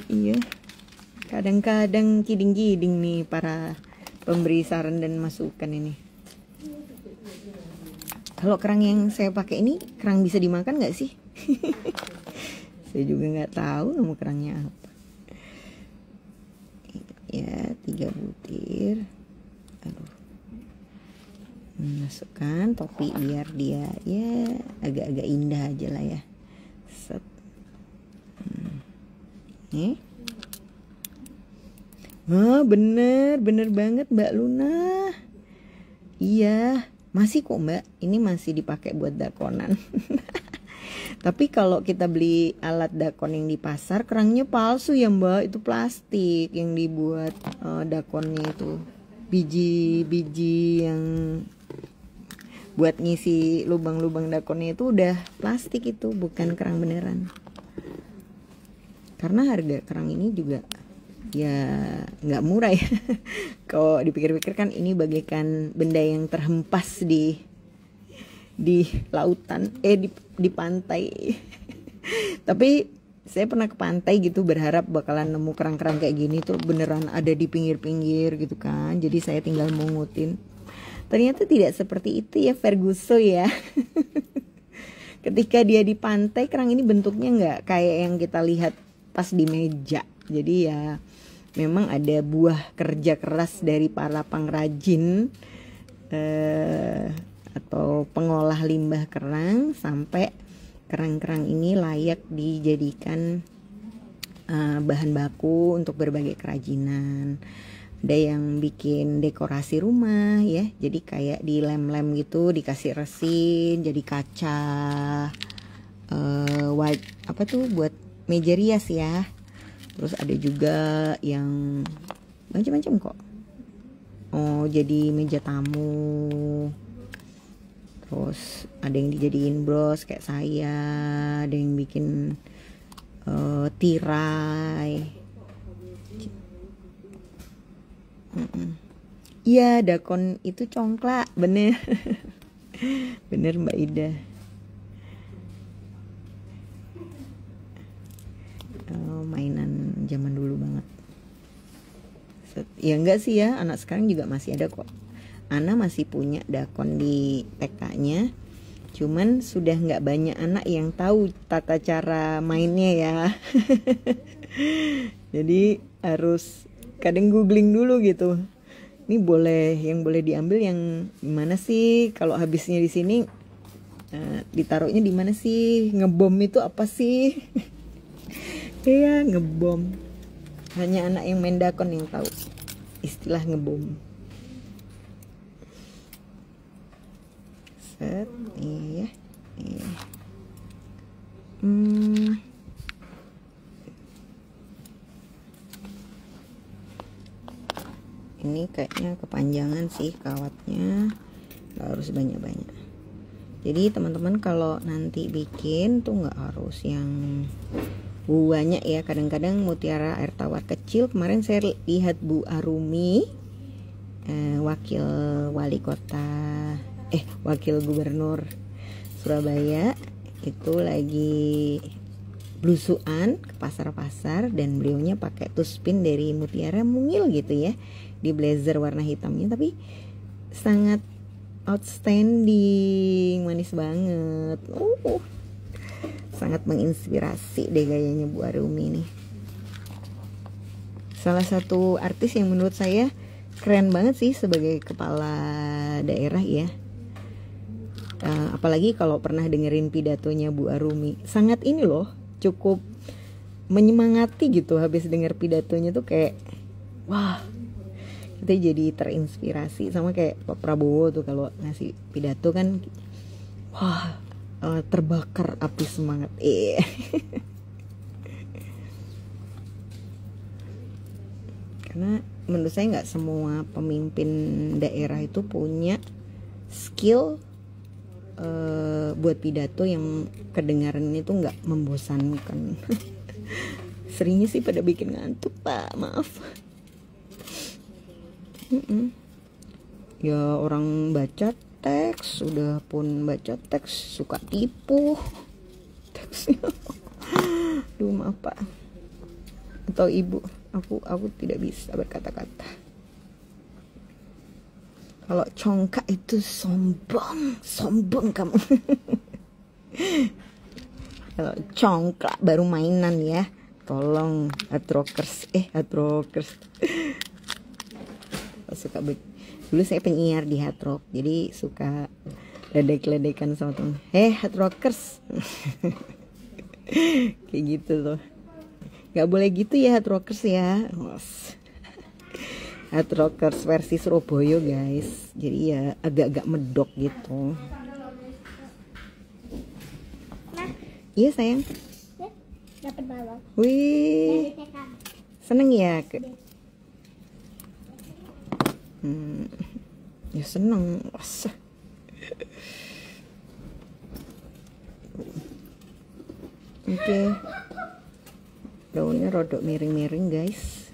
Iya. Kadang-kadang kiding-kiding nih para pemberi saran dan masukan ini. Kalau kerang yang saya pakai ini, kerang bisa dimakan nggak sih? Saya juga nggak tahu nama kerangnya apa. Ya, 3 butir. Aduh. Masukkan topi biar dia ya agak-agak indah aja lah ya. Set. Nih. Bener banget Mbak Luna. Iya, Masih kok mbak, ini masih dipakai buat dakonan. Tapi kalau kita beli alat dakon yang di pasar, kerangnya palsu ya mbak, itu plastik yang dibuat dakonnya itu. Biji-biji yang buat ngisi lubang-lubang dakonnya itu udah plastik, itu bukan kerang beneran. Karena harga kerang ini juga ya nggak murah ya. Kalau dipikir-pikir kan ini bagaikan benda yang terhempas di lautan, di pantai. Tapi saya pernah ke pantai gitu, berharap bakalan nemu kerang-kerang kayak gini tuh beneran ada di pinggir-pinggir gitu kan. Jadi saya tinggal mungutin. Ternyata tidak seperti itu ya Ferguson ya. Ketika dia di pantai, kerang ini bentuknya nggak kayak yang kita lihat pas di meja. Jadi ya memang ada buah kerja keras dari para pengrajin atau pengolah limbah kerang sampai kerang-kerang ini layak dijadikan bahan baku untuk berbagai kerajinan. Ada yang bikin dekorasi rumah ya, jadi kayak di lem-lem gitu, dikasih resin jadi kaca, apa tuh buat meja rias ya. Terus ada juga yang macam-macam kok. Oh, jadi meja tamu. Terus ada yang dijadiin bros kayak saya, ada yang bikin tirai. Iya, dakon itu congklak, bener. Bener Mbak Ida. Mainan zaman dulu banget. Ya enggak sih ya, anak sekarang juga masih ada kok. Ana masih punya dakon di TK-nya, cuman sudah nggak banyak anak yang tahu tata cara mainnya ya. Jadi harus kadang googling dulu gitu. Ini yang boleh diambil yang gimana sih? Kalau habisnya di sini ditaruhnya di mana sih? Ngebom itu apa sih? Iya, ngebom. Hanya anak yang main dakon yang tahu istilah ngebom. Set, iya. Ini kayaknya kepanjangan sih kawatnya, nggak harus banyak-banyak. Jadi teman-teman kalau nanti bikin tuh nggak harus yang banyak ya. Kadang-kadang mutiara air tawar kecil. Kemarin saya lihat Bu Arumi, wakil wali kota, wakil gubernur Surabaya, itu lagi blusuan ke pasar-pasar dan beliaunya pakai tuspin dari mutiara mungil gitu ya, di blazer warna hitamnya, tapi sangat outstanding, manis banget. Sangat menginspirasi deh gayanya Bu Arumi nih. Salah satu artis yang menurut saya keren banget sih sebagai kepala daerah ya. Apalagi kalau pernah dengerin pidatonya Bu Arumi, sangat ini loh, cukup menyemangati gitu. Habis denger pidatonya tuh kayak wah, kita jadi terinspirasi. Sama kayak Pak Prabowo tuh kalau ngasih pidato kan wah, terbakar api semangat. Karena menurut saya nggak semua pemimpin daerah itu punya skill buat pidato yang kedengarannya itu nggak membosankan. Seringnya sih pada bikin ngantuk Pak, maaf. Ya orang baca teks, udah pun baca teks suka tipu teksnya. Duh maaf Pak atau Ibu, aku tidak bisa berkata-kata. Kalau congkak itu sombong kamu. Kalau congkak baru mainan ya. Tolong hard rockers. Suka dulu saya penyiar di hard rock, jadi suka ledek-ledekan sama temen. Hard rockers. Kayak gitu loh. Gak boleh gitu ya hard rockers ya. Hard Rockers versi Surabaya guys. Jadi ya agak-agak medok gitu. Nah, Iya sayang. dapat balon. Wih, seneng ya ya seneng. Wah. Oke. Daunnya rodok miring-miring guys.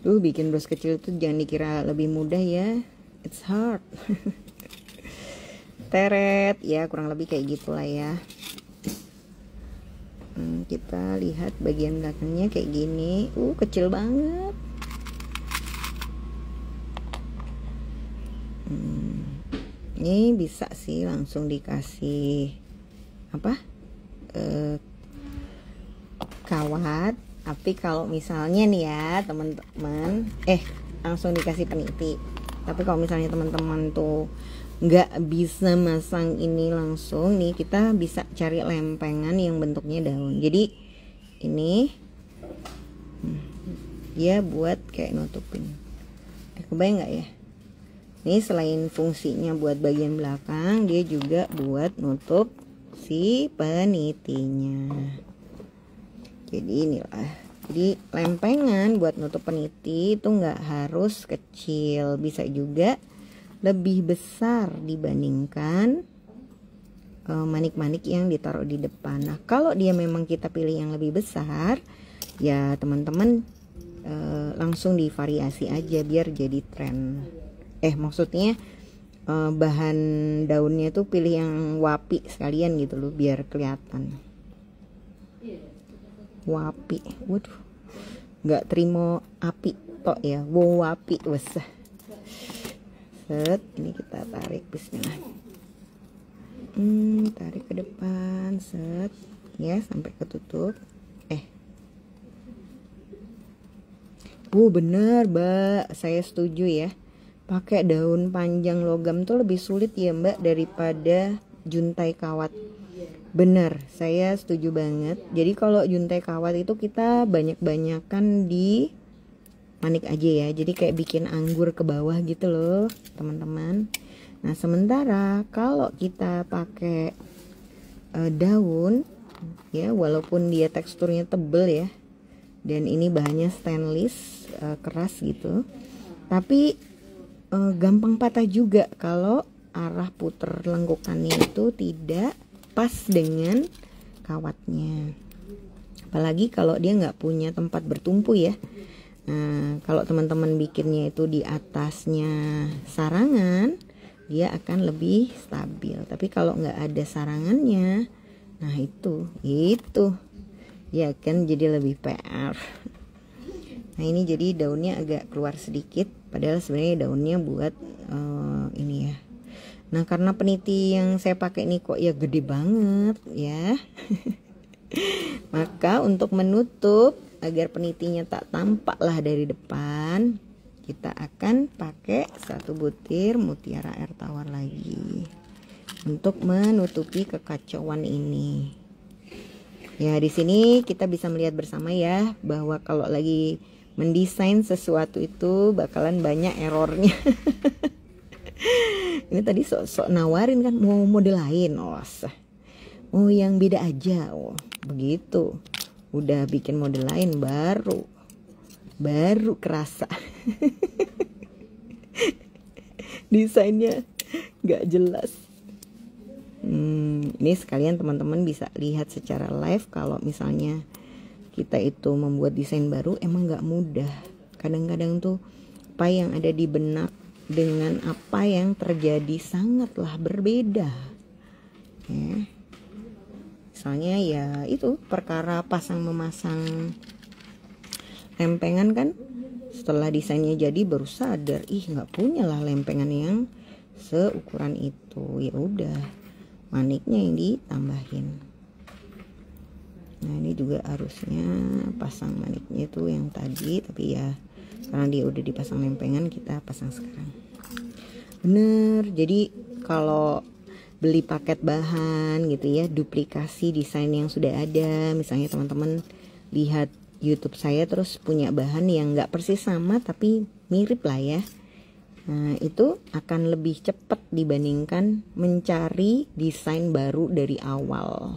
Bikin bros kecil tuh jangan dikira lebih mudah ya. It's hard. Teret ya, kurang lebih kayak gitulah ya. Kita lihat bagian belakangnya kayak gini. Kecil banget. Ini bisa sih langsung dikasih apa? Kawat. Tapi kalau misalnya nih ya teman-teman, langsung dikasih peniti. Tapi kalau misalnya teman-teman tuh nggak bisa masang ini langsung nih, kita bisa cari lempengan yang bentuknya daun. Jadi ini dia buat kayak nutupin. Kebayang nggak ya? Ini selain fungsinya buat bagian belakang, dia juga buat nutup si penitinya. Jadi inilah. Jadi lempengan buat nutup peniti itu nggak harus kecil, bisa juga lebih besar dibandingkan manik-manik yang ditaruh di depan. Nah kalau dia memang kita pilih yang lebih besar, ya teman-teman langsung divariasi aja biar jadi tren. Maksudnya bahan daunnya tuh pilih yang wapi sekalian gitu loh, biar kelihatan. Wapi, waduh, nggak terima api tok ya, wapi wes. Set, ini kita tarik, bismillah. Tarik ke depan, set, ya sampai ketutup. Bener mbak, saya setuju ya. Pakai daun panjang logam tuh lebih sulit ya mbak daripada juntai kawat. Bener, saya setuju banget. Jadi kalau juntai kawat itu kita banyak-banyakan di manik aja ya. Jadi kayak bikin anggur ke bawah gitu loh teman-teman. Nah sementara kalau kita pakai daun ya, walaupun dia teksturnya tebel ya, dan ini bahannya stainless keras gitu, tapi gampang patah juga kalau arah puter lengkukannya itu tidak pas dengan kawatnya. Apalagi kalau dia nggak punya tempat bertumpu ya. Nah, kalau teman-teman bikinnya itu di atasnya sarangan, dia akan lebih stabil. Tapi kalau nggak ada sarangannya, nah itu dia akan jadi lebih PR. Nah ini jadi daunnya agak keluar sedikit, padahal sebenarnya daunnya buat ini ya. Nah karena peniti yang saya pakai ini kok ya gede banget ya. Maka untuk menutup agar penitinya tak tampak lah dari depan, kita akan pakai 1 butir mutiara air tawar lagi untuk menutupi kekacauan ini. Ya di sini kita bisa melihat bersama ya bahwa kalau lagi mendesain sesuatu itu bakalan banyak errornya. Ini tadi sok-sok nawarin kan mau model lain, yang beda aja, begitu. Udah bikin model lain baru kerasa desainnya nggak jelas. Ini sekalian teman-teman bisa lihat secara live kalau misalnya kita itu membuat desain baru emang nggak mudah. Kadang-kadang tuh apa yang ada di benak dengan apa yang terjadi sangatlah berbeda ya. Misalnya ya itu perkara pasang memasang lempengan kan, setelah desainnya jadi baru sadar nggak punya lah lempengan yang seukuran itu. Ya udah, maniknya yang ditambahin. Nah ini juga harusnya pasang maniknya itu yang tadi, tapi ya karena dia udah dipasang lempengan kita pasang sekarang. Bener, jadi kalau beli paket bahan gitu ya, duplikasi desain yang sudah ada, misalnya teman-teman lihat YouTube saya terus punya bahan yang nggak persis sama tapi mirip lah ya. Nah, itu akan lebih cepat dibandingkan mencari desain baru dari awal.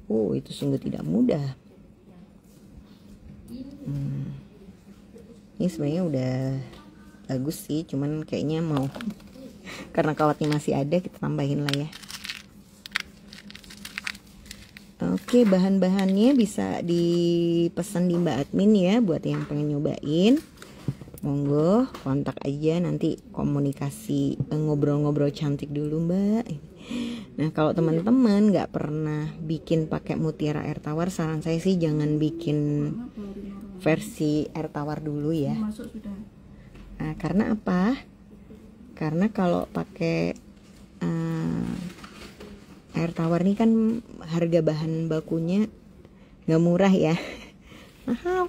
Oh, itu sungguh tidak mudah. Ini sebenarnya udah bagus sih, cuman kayaknya mau karena kawatnya masih ada, kita tambahin lah ya. Oke, bahan-bahannya bisa dipesan di Mbak Admin ya, buat yang pengen nyobain. Monggo kontak aja, nanti komunikasi, ngobrol-ngobrol cantik dulu Mbak. Nah, kalau teman-teman nggak pernah bikin pakai mutiara air tawar, saran saya sih jangan bikin versi air tawar dulu ya. Nah, karena apa? Karena kalau pakai air tawar ini kan harga bahan bakunya nggak murah ya, mahal.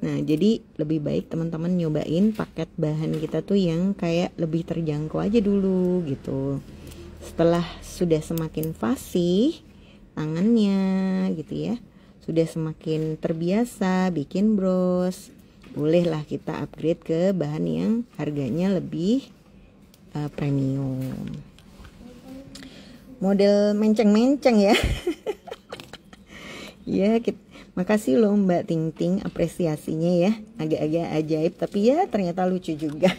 Nah, jadi lebih baik teman-teman nyobain paket bahan kita tuh yang kayak lebih terjangkau aja dulu gitu. Setelah sudah semakin fasih tangannya gitu ya, sudah semakin terbiasa bikin bros, bolehlah kita upgrade ke bahan yang harganya lebih premium. Model menceng-menceng ya. Ya, makasih loh Mbak Ting Ting, apresiasinya ya. Agak-agak ajaib tapi ya ternyata lucu juga.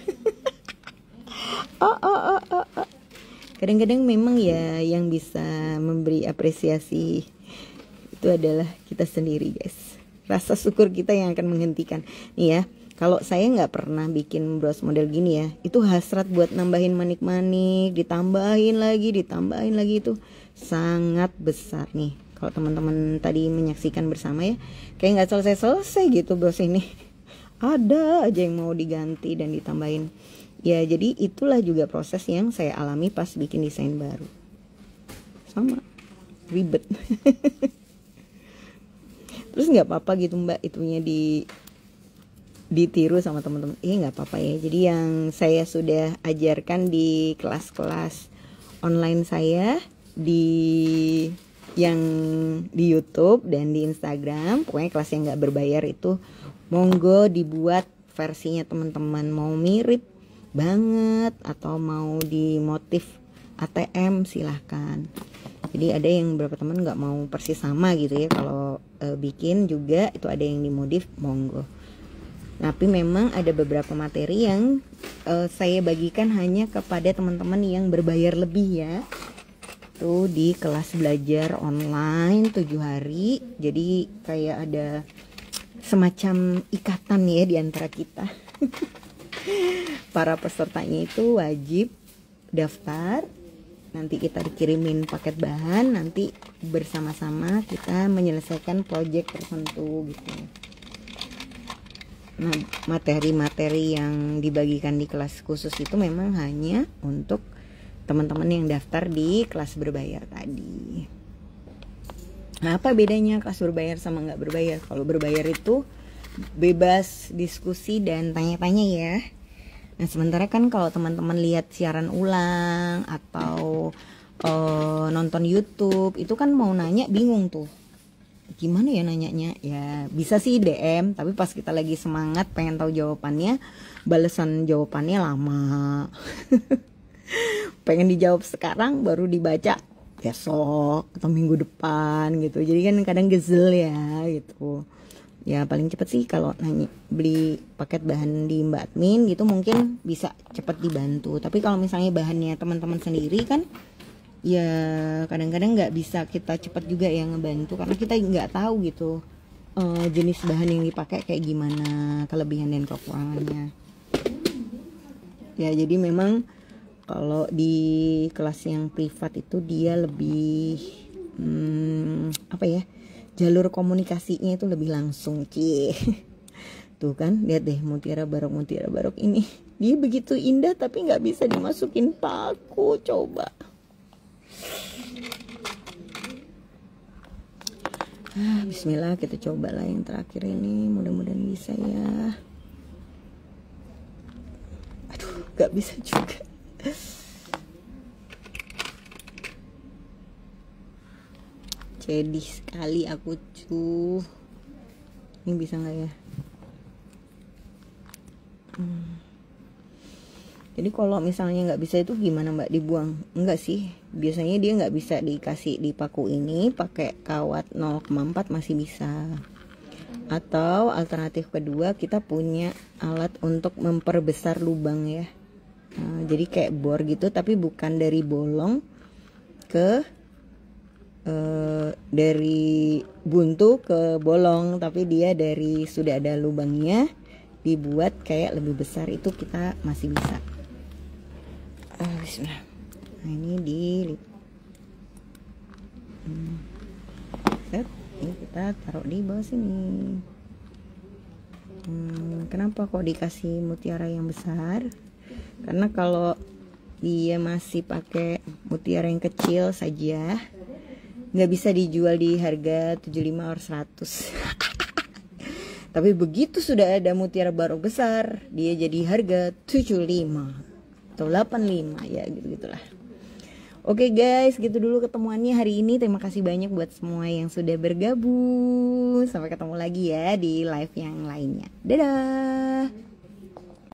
Kadang-kadang memang ya yang bisa memberi apresiasi itu adalah kita sendiri guys. Rasa syukur kita yang akan menghentikan. Nih ya, kalau saya nggak pernah bikin bros model gini ya, itu hasrat buat nambahin manik-manik, ditambahin lagi itu sangat besar nih. Kalau teman-teman tadi menyaksikan bersama ya, kayak nggak selesai-selesai gitu bros ini. Ada aja yang mau diganti dan ditambahin. Ya jadi itulah juga proses yang saya alami pas bikin desain baru. Sama, ribet. Terus nggak apa-apa gitu Mbak, itunya ditiru sama teman-teman. Nggak apa-apa ya. Jadi yang saya sudah ajarkan di kelas-kelas online saya, yang di YouTube dan di Instagram, pokoknya kelas yang nggak berbayar itu monggo dibuat versinya teman-teman, mau mirip banget atau mau di motif ATM silahkan. Jadi ada yang beberapa teman nggak mau persis sama gitu ya, kalau bikin juga itu ada yang dimodif, monggo. Tapi memang ada beberapa materi yang saya bagikan hanya kepada teman-teman yang berbayar lebih ya. Tuh di kelas belajar online 7 hari. Jadi kayak ada semacam ikatan ya di antara kita. Para pesertanya itu wajib daftar. Nanti kita dikirimin paket bahan, nanti bersama-sama kita menyelesaikan proyek tertentu gitu. Nah, materi-materi yang dibagikan di kelas khusus itu memang hanya untuk teman-teman yang daftar di kelas berbayar tadi. Nah, apa bedanya kelas berbayar sama nggak berbayar? Kalau berbayar itu bebas diskusi dan tanya-tanya ya. Nah, sementara kan kalau teman-teman lihat siaran ulang atau nonton YouTube, itu kan mau nanya bingung tuh. Gimana ya nanyanya? Ya bisa sih DM, tapi pas kita lagi semangat pengen tahu jawabannya, balasan jawabannya lama. Pengen dijawab sekarang baru dibaca besok atau minggu depan gitu. Jadi kan kadang gezel ya gitu. Ya paling cepet sih kalau nanya beli paket bahan di Mbak Admin gitu mungkin bisa cepet dibantu. Tapi kalau misalnya bahannya teman-teman sendiri kan ya kadang-kadang nggak bisa kita cepet juga ya ngebantu, karena kita nggak tahu gitu jenis bahan yang dipakai kayak gimana, kelebihan dan kekurangannya. Ya jadi memang kalau di kelas yang privat itu dia lebih apa ya, jalur komunikasinya itu lebih langsung. Tuh kan, lihat deh mutiara barok ini, dia begitu indah tapi nggak bisa dimasukin paku. Coba bismillah, kita cobalah yang terakhir ini, mudah-mudahan bisa ya. Aduh, nggak bisa juga. Cedih sekali aku cuy. Ini bisa nggak ya? Jadi kalau misalnya nggak bisa itu gimana mbak, dibuang? Enggak sih, biasanya dia nggak bisa dikasih di paku ini, pakai kawat 0,4 masih bisa. Atau alternatif kedua, kita punya alat untuk memperbesar lubang ya. Nah, jadi kayak bor gitu, tapi bukan dari bolong ke dari buntu ke bolong, tapi dia dari sudah ada lubangnya dibuat kayak lebih besar, itu kita masih bisa. Bismillah. Nah ini ini kita taruh di bawah sini. Kenapa kok dikasih mutiara yang besar? Karena kalau dia masih pakai mutiara yang kecil saja, nggak bisa dijual di harga 75 or 100. Tapi begitu sudah ada mutiara barok besar, dia jadi harga 75 atau 85 ya, gitu-gitulah. Oke guys, gitu dulu ketemuannya hari ini. Terima kasih banyak buat semua yang sudah bergabung. Sampai ketemu lagi ya di live yang lainnya. Dadah.